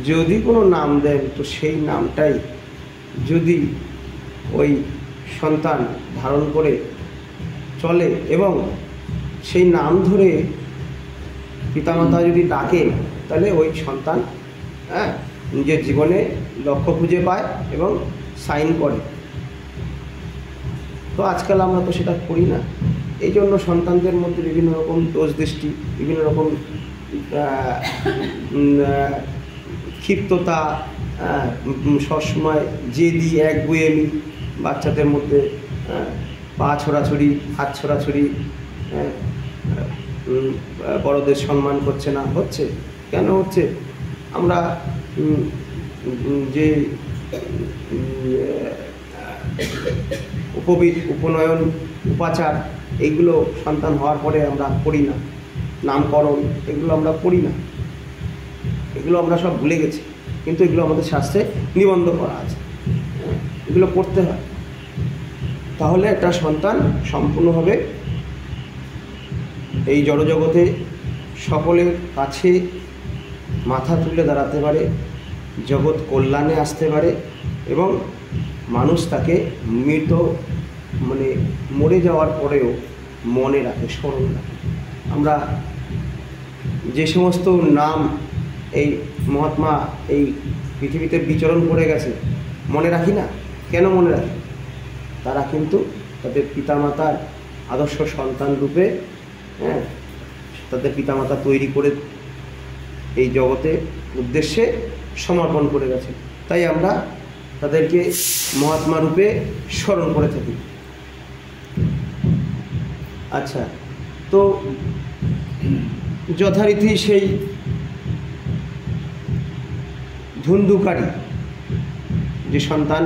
যদি কোনো নাম দেন, তো সেই নামটাই যদি ওই সন্তান ধারণ করে চলে এবং সেই নাম ধরে পিতামাতা যদি ডাকে, তাহলে ওই সন্তান, হ্যাঁ, নিজের জীবনে লক্ষ্য খুঁজে পায় এবং সাইন করে। তো আজকাল আমরা তো সেটা করি না। এই জন্য সন্তানদের মধ্যে বিভিন্ন রকম দোষ দৃষ্টি, বিভিন্ন রকম ক্ষিপ্ততা, সবসময় জেদি, একগুঁয়েমি বাচ্চাদের মধ্যে, পা ছোড়াছুড়ি, হাত ছোড়াছুড়ি, বড়দের সম্মান করছে না। হচ্ছে কেন হচ্ছে? আমরা যে উপনয়ন, উপাচার, এইগুলো সন্তান হওয়ার পরে আমরা করি না। নামকরণ, এগুলো আমরা করি না, এগুলো আমরা সব ভুলে গেছি। কিন্তু এগুলো আমাদের শাস্ত্রে নিবন্ধ করা আছে, এগুলো করতে হয়। তাহলে একটা সন্তান সম্পূর্ণভাবে এই জড়জগতে সকলের কাছে মাথা তুলে দাঁড়াতে পারে, জগৎ কল্যাণে আসতে পারে এবং মানুষ তাকে মৃত, মানে মরে যাওয়ার পরেও মনে রাখে, স্মরণ রাখে। আমরা যে সমস্ত নাম এই মহাত্মা এই পৃথিবীতে বিচরণ করে গেছে, মনে রাখি না? কেন মনে রাখি? তারা কিন্তু তাদের পিতামাতার আদর্শ সন্তান রূপে, হ্যাঁ, তাদের পিতামাতা তৈরি করে এই জগতে উদ্দেশ্যে সমর্পণ করে গেছে। তাই আমরা তাদেরকে মহাত্মা রূপে স্মরণ করে থাকি। আচ্ছা, তো যথারীতি সেই ধুন্ধুকারী যে সন্তান,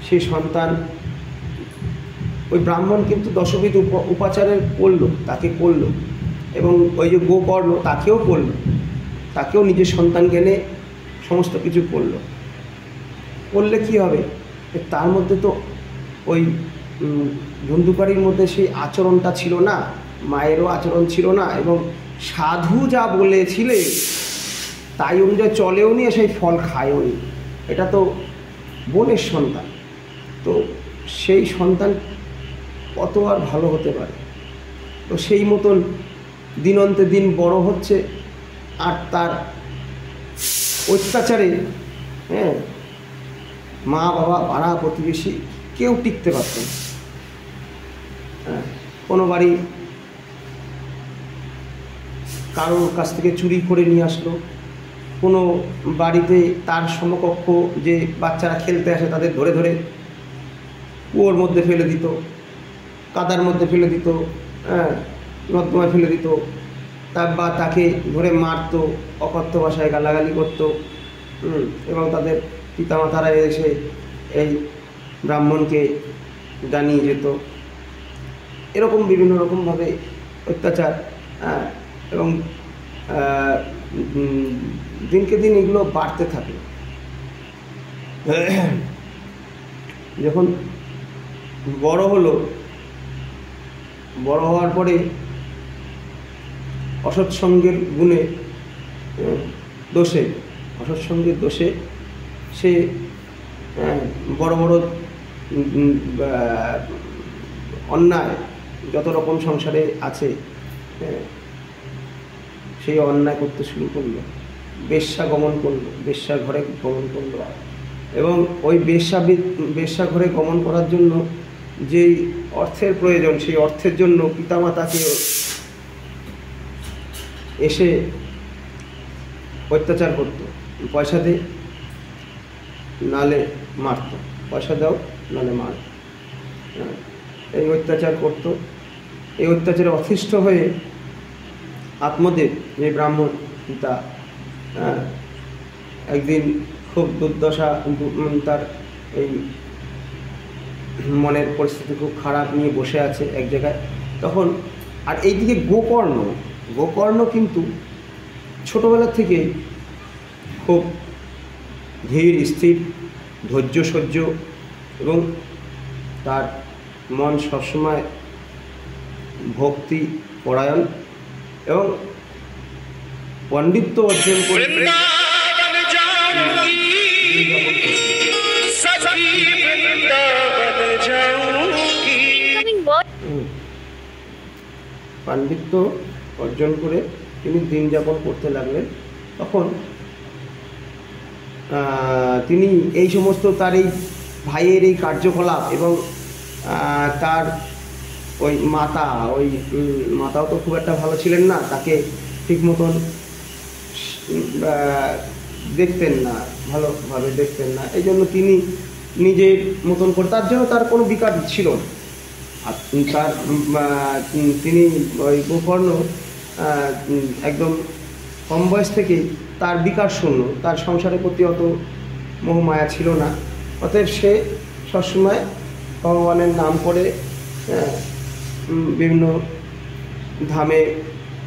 সেই সন্তান, ওই ব্রাহ্মণ কিন্তু দশবিধ উপাচারের করলো, তাকে করলো, এবং ওই যে গোকর্ণ তাকেও করলো, তাকেও নিজের সন্তান জ্ঞানে সমস্ত কিছু করলো। করলে কি হবে? তার মধ্যে তো ওই ধুন্ধুকারীর মধ্যে সেই আচরণটা ছিল না, মায়েরও আচরণ ছিল না, এবং সাধু যা বলেছিলে তাই অনুযায়ী চলেও নি, সেই ফল খায়ও নি। এটা তো বোনের সন্তান, তো সেই সন্তান কত আর ভালো হতে পারে? তো সেই মতন দিনন্তে দিন বড় হচ্ছে, আর তার অত্যাচারে, হ্যাঁ, মা বাবা, পাড়া প্রতিবেশী কেউ টিকতে পারত না। হ্যাঁ, কোনো বাড়ি কারোর কাছ থেকে চুরি করে নিয়ে আসলো, কোনো বাড়িতে তার সমকক্ষ যে বাচ্চারা খেলতে আসে তাদের ধরে ধরে কুয়োর মধ্যে ফেলে দিত, কাদার মধ্যে ফেলে দিত, হ্যাঁ, নর্দমায় ফেলে দিত, বা তাকে ধরে মারত, অকথ্য ভাষায় গালাগালি করত, এবং তাদের পিতামাতারা এসে এই ব্রাহ্মণকে জানিয়ে যেত। এরকম বিভিন্ন রকমভাবে অত্যাচার, এবং দিনকে দিন এগুলো বাড়তে থাকে। যখন বড় হলো, বড় হওয়ার পরে অসৎসঙ্গের গুণে, দোষে, অসৎসঙ্গের দোষে সে বড় বড় অন্যায় যত রকম সংসারে আছে, সেই অন্যায় করতে শুরু করলো, বেশ্যা গমন করলো, বেশ্যার ঘরে গমন করলো। এবং ওই বেশ্যা ঘরে গমন করার জন্য যেই অর্থের প্রয়োজন, সেই অর্থের জন্য পিতামাতাকে এসে অত্যাচার করতো, পয়সা দে নালে মারত, পয়সা দাও নালে মার, এই অত্যাচার করত। এই অত্যাচারে অতিষ্ঠ হয়ে আত্মদেব, যে ব্রাহ্মণ পিতা, একদিন খুব দুর্দশা, তার এই মনের পরিস্থিতি খুব খারাপ নিয়ে বসে আছে এক জায়গায়। তখন আর এইদিকে গোকর্ণ কিন্তু ছোটোবেলা থেকে খুব ধীর স্থির, ধৈর্য সহ্য, এবং তার মন সবসময় ভক্তি পরায়ণ এবং পণ্ডিত্য অর্জন করে পাণ্ডিত্য অর্জন করে তিনি দিন যাপন করতে লাগলেন। তখন তিনি এই সমস্ত তার এই ভাইয়ের এই কার্যকলাপ এবং তার ওই মাতাও তো খুব একটা ভালো ছিলেন না, তাকে ঠিক মতন দেখতেন না, ভালোভাবে দেখতেন না। এই জন্য তিনি নিজের মতন করে, তার জন্য তার কোনো বিকার ছিল না। আর তার তিনি ওই গোকর্ণ একদম কম বয়স থেকেই তার বিকার শূন্য, তার সংসারের প্রতি অত মোহমায়া ছিল না। অতএব সে সবসময় ভগবানের নাম করে বিভিন্ন ধামে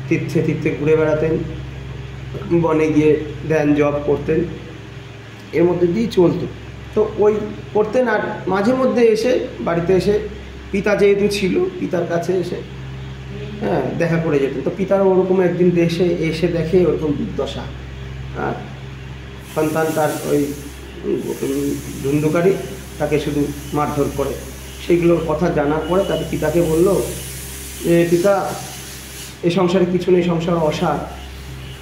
তীর্থে ঘুরে বেড়াতেন, বনে গিয়ে ধ্যান জপ করতেন, এর মধ্যে দিয়েই চলতো। তো ওই করতেন, আর মাঝে মধ্যে এসে বাড়িতে এসে পিতা যেহেতু ছিল, পিতার কাছে এসে দেখা করে যেতেন। তো পিতার ওরকম একদিন এসে দেখে ওরকম দুর্দশা, আর সন্তান তার ওই ধুন্ধুকারী তাকে শুধু মারধর করে। সেইগুলোর কথা জানার পরে তাকে পিতাকে বলল যে, পিতা, এই সংসারে কিছু নেই, সংসার অসার,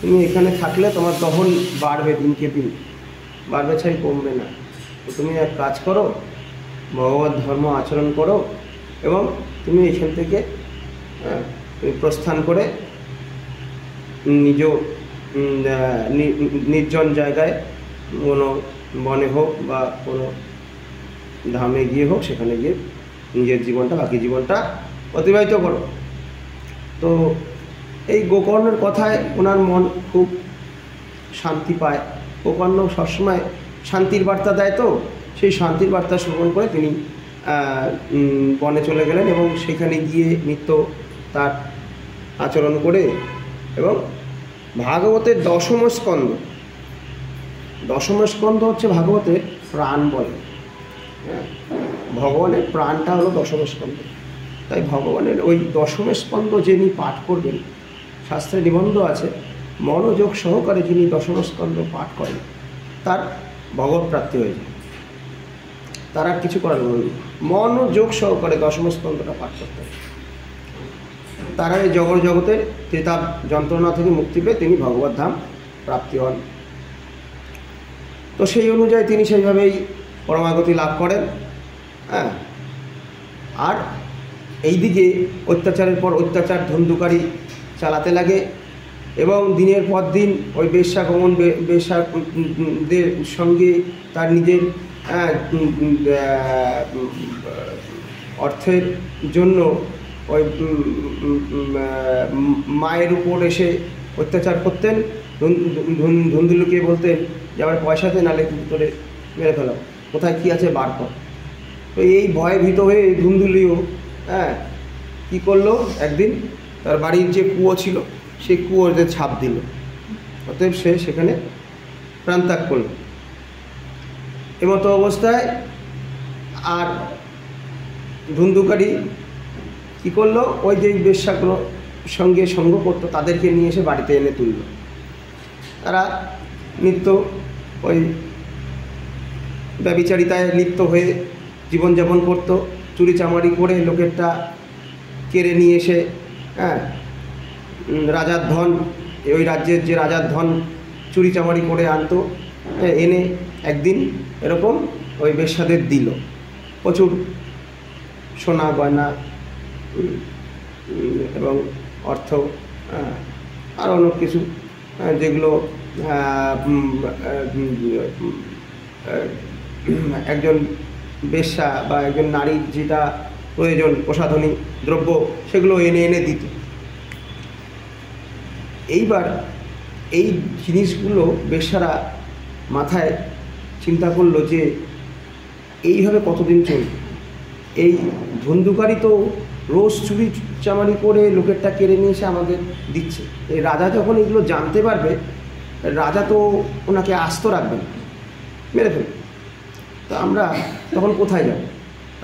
তুমি এখানে থাকলে তোমার দহন বাড়বে, দিনকে দিন বাড়বে, ছাই কমবে না। তো তুমি এক কাজ করো, ভগবত ধর্ম আচরণ করো, এবং তুমি এখান থেকে প্রস্থান করে নির্জন জায়গায় কোনো বনে হোক বা কোনো ধামে গিয়ে হোক, সেখানে গিয়ে নিজের জীবনটা, বাকি জীবনটা অতিবাহিত করো। তো এই গোকর্ণের কথায় ওনার মন খুব শান্তি পায়। গোকর্ণ সবসময় শান্তির বার্তা দেয়, তো সেই শান্তির বার্তা শ্রবণ করে তিনি বনে চলে গেলেন এবং সেখানে গিয়ে নিত্য তার আচরণ করে, এবং ভাগবতের দশম স্কন্ধ হচ্ছে ভাগবতের প্রাণ বলে। ভগবানের প্রাণটা হলো দশম স্কন্ধ। তাই ভগবানের ওই দশম স্কন্ধ যিনি পাঠ করবেন, শাস্ত্রে নিবন্ধ আছে, মনোযোগ সহকারে যিনি দশম স্কন্ধ পাঠ করেন তার ভগবৎ প্রাপ্তি হয়ে যায়। তার আর কিছু করার নেই, মনোযোগ সহকারে দশম স্কন্ধটা পাঠ করতে হবে। তারা এই জগতের ত্রিতাপ যন্ত্রণা থেকে মুক্তি পেয়ে তিনি ভগবত ধাম প্রাপ্তি হন। তো সেই অনুযায়ী তিনি সেইভাবেই পরমাগতি লাভ করেন। আর এইদিকে অত্যাচারের পর অত্যাচার ধন্ধুকারী চালাতে লাগে, এবং দিনের পর দিন ওই বেশ্যাদের সঙ্গে তার নিজের অর্থের জন্য ওই মায়ের উপর এসে অত্যাচার করতেন। ধুন্দুলুকে বলতেন যে আমার পয়সাতে, নালে তোরে মেরে ফেলাম, কোথায় কী আছে বার কর। তো এই ভয়ে ভীত হয়ে ধুন্দুলিও কী করলো, একদিন তার বাড়ির যে কুয়ো ছিল সেই কুয়োতে ছাপ দিল। অতএব সে সেখানে প্রাণত্যাগ করল। এমতো অবস্থায় আর ধুন্ধুকারী কী করলো, ওই যে বেশ্যাগুলো সঙ্গে সঙ্গ করতো তাদেরকে নিয়ে এসে বাড়িতে এনে তুলল। তারা নিত্য ওই ব্যভিচারিতায় লিপ্ত হয়ে জীবনযাপন করতো, চুরি চামারি করে লোকেরটা কেড়ে নিয়ে এসে রাজার ধন ওই রাজ্যের যে রাজার ধন চুরি চামারি করে আনতো, এনে একদিন এরকম ওই বেশ্যাদের দিল। প্রচুর সোনা গয়না এবং অর্থ, আর অনেক কিছু যেগুলো একজন বেশ্যা বা একজন নারীর যেটা প্রয়োজন প্রসাধনী দ্রব্য সেগুলো এনে এনে দিত। এইবার এই জিনিসগুলো বেশ্যারা মাথায় চিন্তা করলো যে এইভাবে কতদিন চলবে। এই ধন্দুকারী তো রোজ চুরি চামারি করে লোকেরটা কেড়ে নিয়ে এসে আমাদের দিচ্ছে। এই রাজা যখন এগুলো জানতে পারবে, রাজা তো ওনাকে আস্ত রাখবেন, মেরে ফেলবে। তো আমরা তখন কোথায় যাব?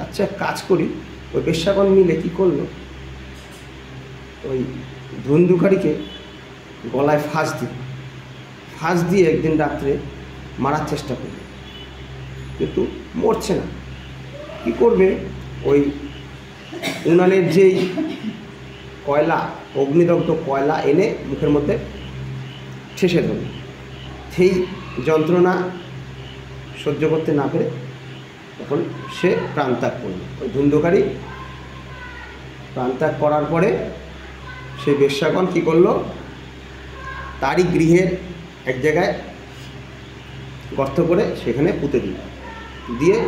আচ্ছা, এক কাজ করি। ওই বেশ্যাগণ মিলে কী করলো, ওই ধন্দুকারীকে গলায় ফাঁস দিয়ে একদিন রাত্রে মারার চেষ্টা করবে, কিন্তু মরছে না। কী করবে, ওই উনানের যেই কয়লা, অগ্নিদগ্ধ কয়লা এনে মুখের মধ্যে ঠেসে ধরবে। সেই যন্ত্রণা সহ্য করতে না পেরে তখন সে প্রাণত্যাগ করল। ওই ধন্দুকারী প্রাণত্যাগ করার পরে সেই বেশ্যাগণ কী করলো, তারই গৃহের এক জায়গায় গর্ত করে সেখানে পুঁতে দিয়ে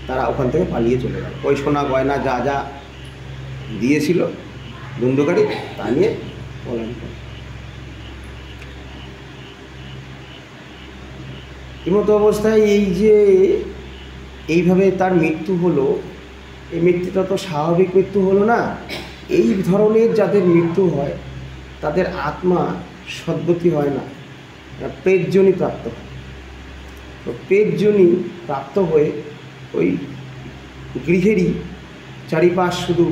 তারা ওখান থেকে পালিয়ে চলে গেল। ওই সোনা গয়না যা যা দিয়েছিল ধন্দুকারী তা নিয়ে পলায়ন করে। এমতো অবস্থায় এই যে এইভাবে তার মৃত্যু হলো, এই মৃত্যুটা তো স্বাভাবিক মৃত্যু হলো না। এই ধরনের যাদের মৃত্যু হয় তাদের আত্মা সদ্গতি হয় না, প্রেতযোনি প্রাপ্ত হয়। তো প্রেতযোনি প্রাপ্ত হয়ে ওই গৃহেরই চারিপাশ শুধু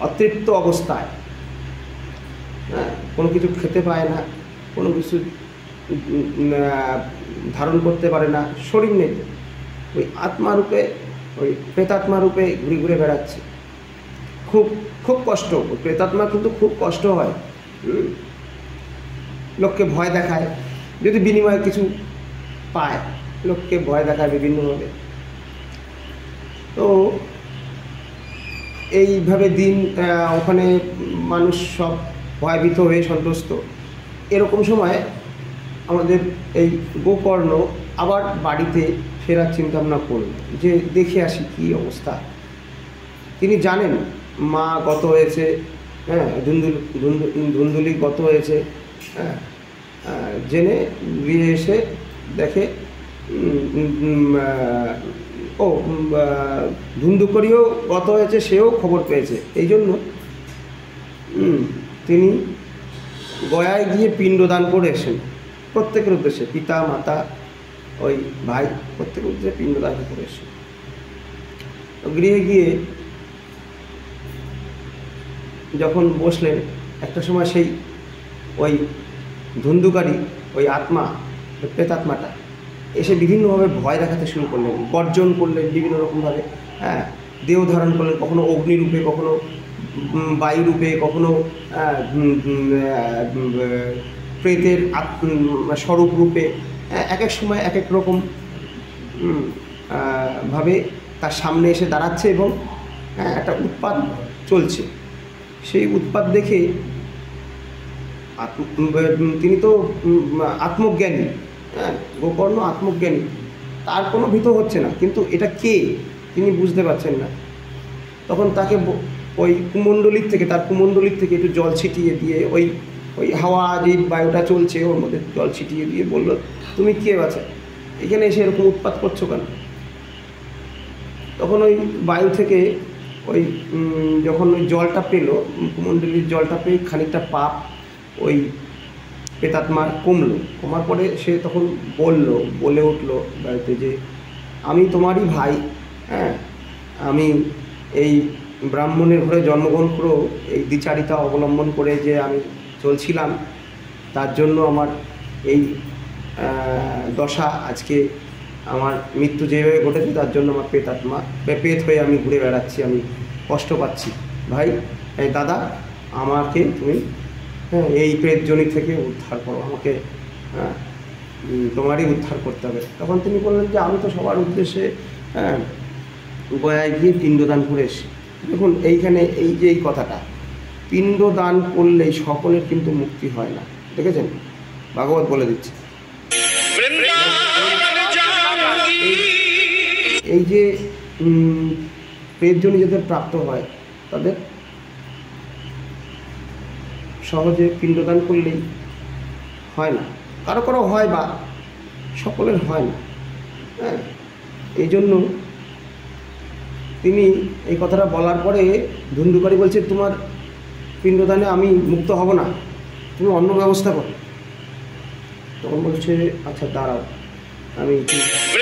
অতৃপ্ত অবস্থায়, কোনো কিছু খেতে পায় না, কোনো কিছু ধারণ করতে পারে না, শরীর নেই, ওই আত্মারূপে, ওই প্রেতাত্মারূপে ঘুরে ঘুরে বেড়াচ্ছে। খুব খুব কষ্ট, প্রেতাত্মা কিন্তু খুব কষ্ট হয়। লোককে ভয় দেখায়, যদি বিনিময়ে কিছু পায়, লোককে ভয় দেখায় বিভিন্নভাবে। তো এইভাবে দিন ওখানে মানুষ সব ভয়ভীত হয়ে সন্ত্রস্ত। এরকম সময় আমাদের এই গোকর্ণ আবার বাড়িতে ফেরার চিন্তাভাবনা করল যে দেখে আসি কী অবস্থা। তিনি জানেন মা গত হয়েছে, ধুন্দুলি গত হয়েছে, জেনে গৃহে এসে দেখে ধুন্দুকরিও গত হয়েছে, সেও খবর পেয়েছে। এই জন্য তিনি গয়ায় গিয়ে পিণ্ডদান করে এসেন প্রত্যেকের উদ্দেশ্যে, পিতা মাতা ওই ভাই প্রত্যেকের উদ্দেশ্যে পিণ্ডদান করে এসেন। গৃহে গিয়ে যখন বসলেন, একটা সময় সেই ওই ধন্দুকারী, ওই আত্মা, প্রেতাত্মাটা এসে বিভিন্নভাবে ভয় দেখাতে শুরু করলেন, গর্জন করলেন বিভিন্ন রকমভাবে, দেহ ধারণ করলেন, কখনো অগ্নিরূপে, কখনো বায়ুরূপে, কখনো প্রেতের স্বরূপ রূপে, এক এক সময় এক এক রকম ভাবে তার সামনে এসে দাঁড়াচ্ছে এবং একটা উৎপাত চলছে। সেই উৎপাত দেখে তিনি তো আত্মজ্ঞানী, গোকর্ণ আত্মজ্ঞানী, তার কোনো ভীত হচ্ছে না, কিন্তু এটা কে তিনি বুঝতে পারছেন না। তখন তাকে ওই কুমণ্ডলীর থেকে, তার কুমণ্ডলীর থেকে একটু জল ছিটিয়ে দিয়ে, ওই ওই হাওয়া যে বায়ুটা চলছে ওর মধ্যে জল ছিটিয়ে দিয়ে বলল, তুমি কে বাছা, এখানে এসে এরকম উৎপাত করছো কেন? তখন ওই বায়ু থেকে ওই যখন ওই জলটা পেল, কুমণ্ডলীর জলটা পেয়ে খানিকটা পাপ ওই প্রেতাত্মার কমার পরে সে তখন বলে উঠলো বাড়িতে যে আমি তোমারই ভাই, আমি এই ব্রাহ্মণের ঘরে জন্মগ্রহণ করেও এই দ্বিচারিতা অবলম্বন করে যে আমি চলছিলাম, তার জন্য আমার এই দশা, আজকে আমার মৃত্যু যেভাবে ঘটেছে তার জন্য আমার প্রেতাত্মা, প্রেত হয়ে আমি ঘুরে বেড়াচ্ছি, আমি কষ্ট পাচ্ছি। ভাই, দাদা, আমাকে তুমি হ্যাঁ, এই প্রেতজনি থেকে উদ্ধার করো আমাকে, হ্যাঁ, তোমারই উদ্ধার করতে হবে। তখন তিনি বললেন যে আমি তো সবার উদ্দেশ্যে হ্যাঁ গয়ায় গিয়ে পিণ্ডদান করে এসেছি। দেখুন এইখানে এই যে এই কথাটা, পিণ্ডদান করলেই সকলের কিন্তু মুক্তি হয় না, দেখেছেন? ভাগবত বলে দিচ্ছে এই যে প্রেতজনি যাদের প্রাপ্ত হয় তাদের সহজে পিণ্ডদান করলেই হয় না, কারো কারো হয় বা সকলের হয় না। হ্যাঁ, এই জন্য তিনি এই কথাটা বলার পরে ধুন্ধুকারী বলছে তোমার পিণ্ডদানে আমি মুক্ত হব না, তুমি অন্য ব্যবস্থা করো। তখন বলছে আচ্ছা দাঁড়াও, আমি কি অবস্থা